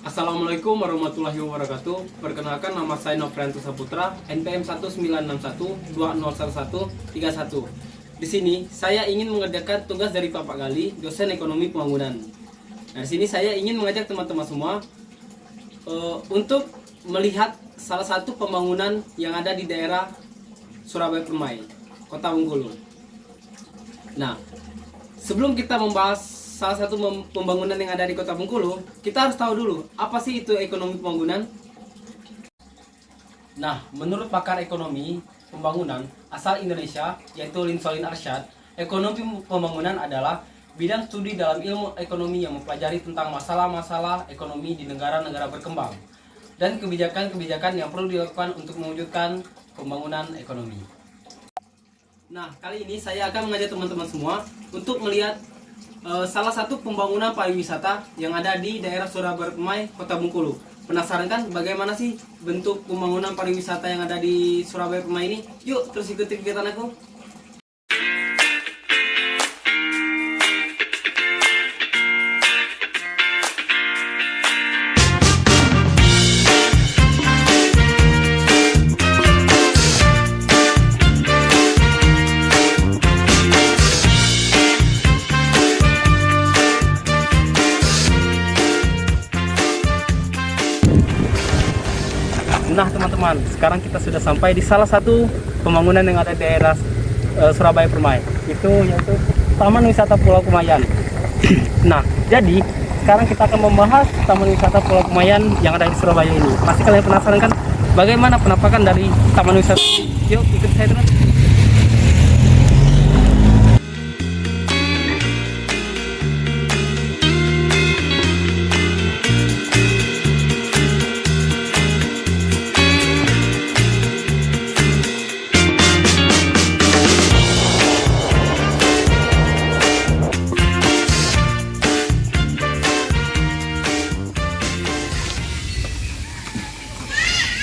Assalamualaikum warahmatullahi wabarakatuh. Perkenalkan, nama saya Nofrianto Saputra, NPM 1961201131. Di sini saya ingin mengerjakan tugas dari Bapak Gali, dosen ekonomi pembangunan. Nah, di sini saya ingin mengajak teman-teman semua untuk melihat salah satu pembangunan yang ada di daerah Surabaya Permai, Kota Bengkulu. Nah, sebelum kita membahas salah satu pembangunan yang ada di Kota Bengkulu, kita harus tahu dulu apa sih itu ekonomi pembangunan. Nah, menurut pakar ekonomi pembangunan asal Indonesia yaitu Linsolin Arsyad, ekonomi pembangunan adalah bidang studi dalam ilmu ekonomi yang mempelajari tentang masalah-masalah ekonomi di negara-negara berkembang dan kebijakan-kebijakan yang perlu dilakukan untuk mewujudkan pembangunan ekonomi. Nah, kali ini saya akan mengajak teman-teman semua untuk melihat salah satu pembangunan pariwisata yang ada di daerah Surabaya Permai, Kota Bengkulu. Penasaran kan bagaimana sih bentuk pembangunan pariwisata yang ada di Surabaya Permai ini? Yuk, terus ikuti kegiatan aku. Nah teman-teman, sekarang kita sudah sampai di salah satu pembangunan yang ada di daerah Surabaya Permai, yaitu Taman Wisata Pulau Kumayan. Nah, jadi sekarang kita akan membahas Taman Wisata Pulau Kumayan yang ada di Surabaya ini. Pasti kalian penasaran kan bagaimana penampakan dari Taman Wisata ini? Yuk ikut saya terus.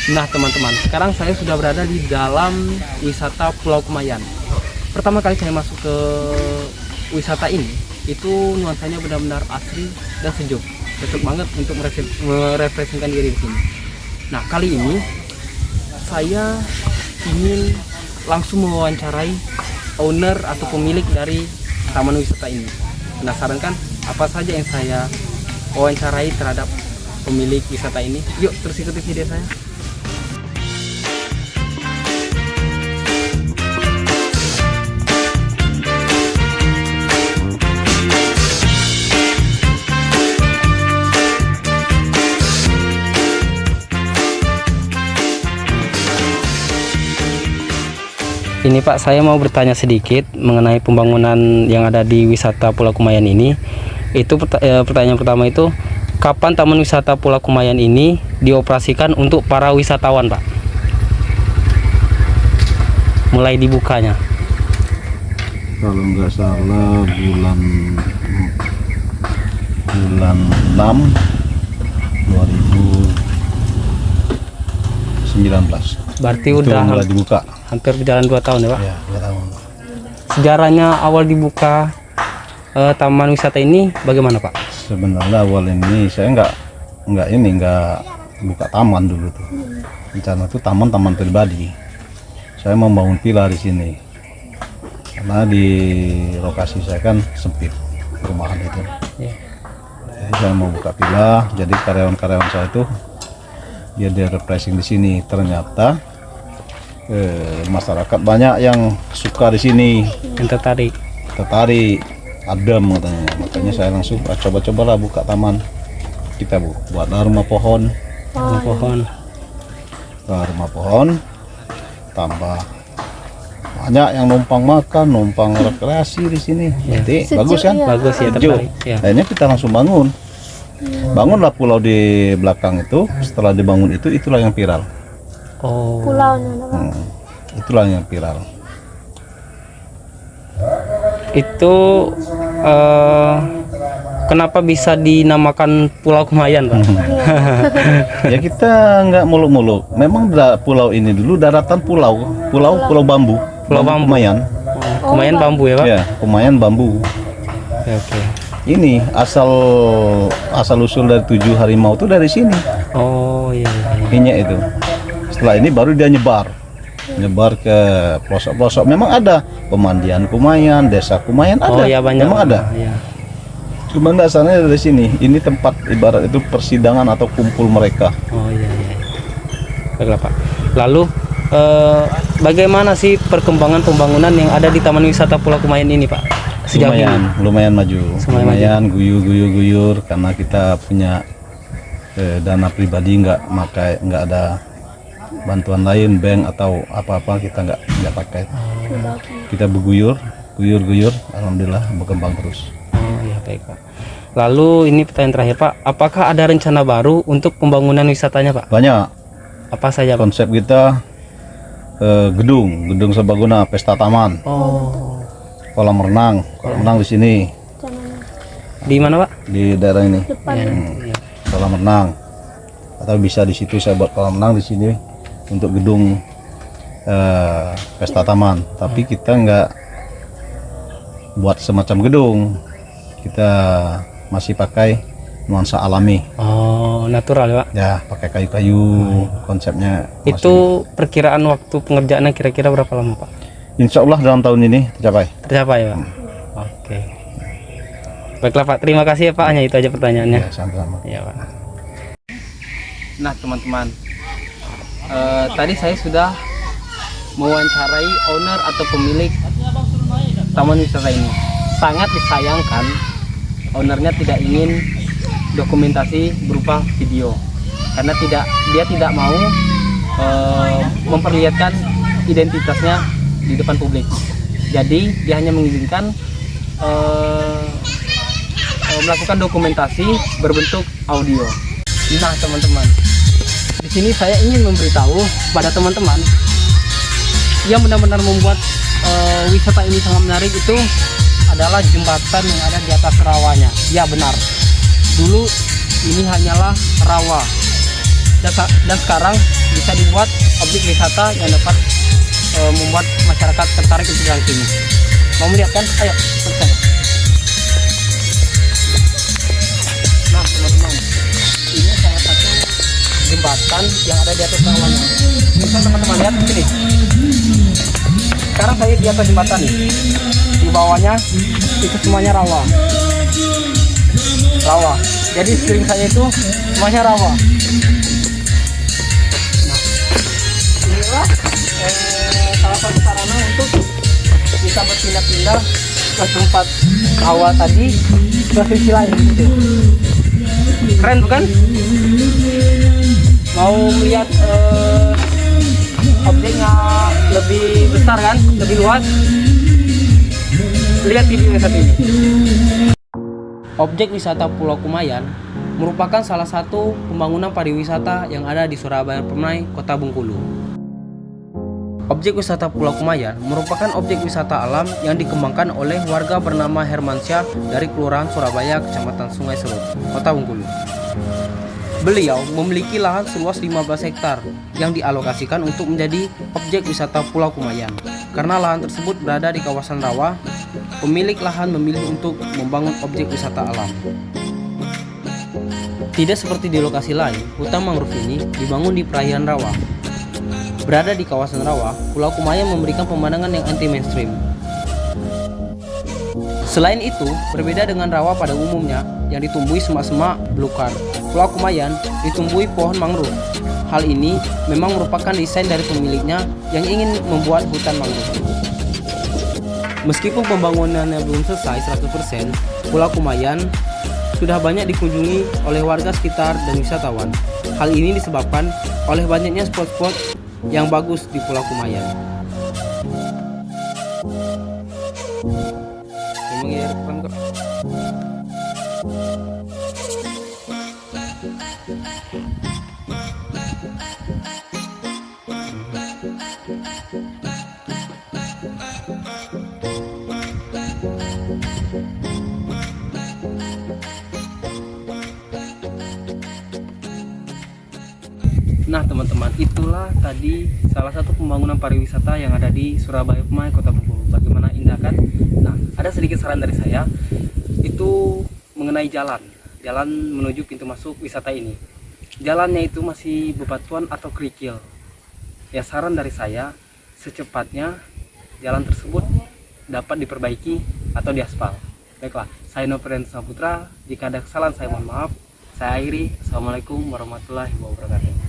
Nah teman-teman, sekarang saya sudah berada di dalam wisata Pulau Kumayan. Pertama kali saya masuk ke wisata ini, itu nuansanya benar-benar asri dan sejuk. Cocok banget untuk merefreshingkan diri di sini. Nah, kali ini saya ingin langsung mewawancarai owner atau pemilik dari taman wisata ini. Penasaran kan apa saja yang saya wawancarai terhadap pemilik wisata ini? Yuk terus ikuti video saya. Ini Pak, saya mau bertanya sedikit mengenai pembangunan yang ada di wisata Pulau Kumayan ini. Itu pertanyaan pertama itu, kapan Taman Wisata Pulau Kumayan ini dioperasikan untuk para wisatawan, Pak? Mulai dibukanya. Kalau nggak salah bulan 6 2019. Berarti itu udah mulai dibuka. Hampir berjalan 2 tahun ya Pak? Ya, 2 tahun. Sejarahnya awal dibuka taman wisata ini bagaimana Pak? Sebenarnya awal ini saya nggak buka taman dulu tuh. Rencana itu taman pribadi. Saya mau bangun villa di sini. Karena di lokasi saya kan sempit perumahan itu. Yeah. Jadi saya mau buka villa. Jadi karyawan-karyawan saya itu dia refreshing di sini. Ternyata masyarakat banyak yang suka di sini, yang tertarik, adem katanya. Makanya saya langsung coba-cobalah buka taman kita buat rumah pohon, rumah pohon, tambah banyak yang numpang makan, numpang rekreasi di sini. Jadi bagus kan? Bagus ya, tertarik. Ya. Akhirnya kita langsung bangunlah pulau di belakang itu. Setelah dibangun itulah yang viral. Oh. Pulaunya Itulah yang viral. Itu kenapa bisa dinamakan Pulau Kumayan, Pak? Ya kita nggak muluk-muluk. Memang pulau ini dulu daratan pulau bambu. Pulau bambu. Kumayan. Kumayan bambu ya Pak? Ya, Kumayan bambu. Oke. ini asal usul dari 7 harimau itu dari sini. Oh iya, iya. Minyak itu. Setelah ini baru dia nyebar ke pelosok-pelosok. Memang ada pemandian Kumayan, desa Kumayan ada. Oh iya, banyak. Memang ada. Iya. Cuma dasarnya dari sini. Ini tempat ibarat itu persidangan atau kumpul mereka. Oh iya, iya. Baiklah Pak. Lalu bagaimana sih perkembangan pembangunan yang ada di Taman Wisata Pulau Kumayan ini Pak? Sejauh ini? Lumayan maju. Lumayan Guyur karena kita punya dana pribadi, nggak ada bantuan lain, bank atau apa-apa, kita nggak pakai. Kita berguyur, alhamdulillah berkembang terus. Oh iya, baik Pak. Lalu ini pertanyaan terakhir Pak, apakah ada rencana baru untuk pembangunan wisatanya Pak? Banyak. Apa saja Pak? Konsep kita gedung serbaguna, pesta taman, Oh, kolam renang di sini, di mana Pak? di daerah ini. Iya. Kolam renang, atau bisa di situ saya buat kolam renang di sini untuk gedung pesta taman. Tapi kita nggak buat semacam gedung, kita masih pakai nuansa alami. Oh, natural ya Pak. Ya, pakai kayu-kayu, konsepnya. Itu perkiraan waktu pengerjaannya kira-kira berapa lama Pak? Insya Allah dalam tahun ini tercapai. Tercapai Pak? Oke. Baiklah Pak, terima kasih ya Pak, hanya itu aja pertanyaannya. Ya, sama-sama. Iya Pak. Nah teman-teman, tadi saya sudah mewawancarai owner atau pemilik taman wisata ini. Sangat disayangkan ownernya tidak ingin dokumentasi berupa video, karena dia tidak mau memperlihatkan identitasnya di depan publik. Jadi dia hanya mengizinkan melakukan dokumentasi berbentuk audio. Nah teman-teman, di sini saya ingin memberitahu kepada teman-teman yang benar-benar membuat wisata ini sangat menarik itu adalah jembatan yang ada di atas rawanya. Ya benar, dulu ini hanyalah rawa, dan sekarang bisa dibuat objek wisata yang dapat membuat masyarakat tertarik untuk datang sini. Mau melihat kan? Ayo, ikut saya. Nah teman-teman, ini salah satu jembatan yang ada di atas rawanya. Bisa teman-teman lihat di sini. Sekarang saya di atas jembatan nih. Di bawahnya itu semuanya rawa. Jadi sekeliling saya itu semuanya rawa. Nah, inilah salah satu sarana untuk bisa berpindah-pindah ke tempat rawa tadi ke sisi lain gitu. Keren bukan? Mau melihat objeknya lebih besar kan, lebih luas? Lihat video satu ini. Objek wisata Pulau Kumayan merupakan salah satu pembangunan pariwisata yang ada di Surabaya Permai, Kota Bengkulu. Objek wisata Pulau Kumayan merupakan objek wisata alam yang dikembangkan oleh warga bernama Hermansyah dari Kelurahan Surabaya, Kecamatan Sungai Serut, Kota Bengkulu. Beliau memiliki lahan seluas 15 hektar yang dialokasikan untuk menjadi objek wisata Pulau Kumayan. Karena lahan tersebut berada di kawasan rawa, pemilik lahan memilih untuk membangun objek wisata alam. Tidak seperti di lokasi lain, hutan mangrove ini dibangun di perairan rawa. Berada di kawasan rawa, Pulau Kumayan memberikan pemandangan yang anti-mainstream. Selain itu, berbeda dengan rawa pada umumnya yang ditumbuhi semak-semak belukar, Pulau Kumayan ditumbuhi pohon mangrove. Hal ini memang merupakan desain dari pemiliknya yang ingin membuat hutan mangrove. Meskipun pembangunannya belum selesai 100%, Pulau Kumayan sudah banyak dikunjungi oleh warga sekitar dan wisatawan. Hal ini disebabkan oleh banyaknya spot-spot yang bagus di Pulau Kumayan. Memang ya, kok. Nah teman-teman, itulah tadi salah satu pembangunan pariwisata yang ada di Surabaya Permai, Kota Bengkulu. Bagaimana indah kan? Nah, ada sedikit saran dari saya, itu mengenai jalan menuju pintu masuk wisata ini. Jalannya itu masih bebatuan atau kerikil. Ya, saran dari saya secepatnya jalan tersebut dapat diperbaiki atau diaspal. Baiklah, saya Nofrian Saputra. Jika ada kesalahan saya mohon maaf. Saya akhiri. Assalamualaikum warahmatullahi wabarakatuh.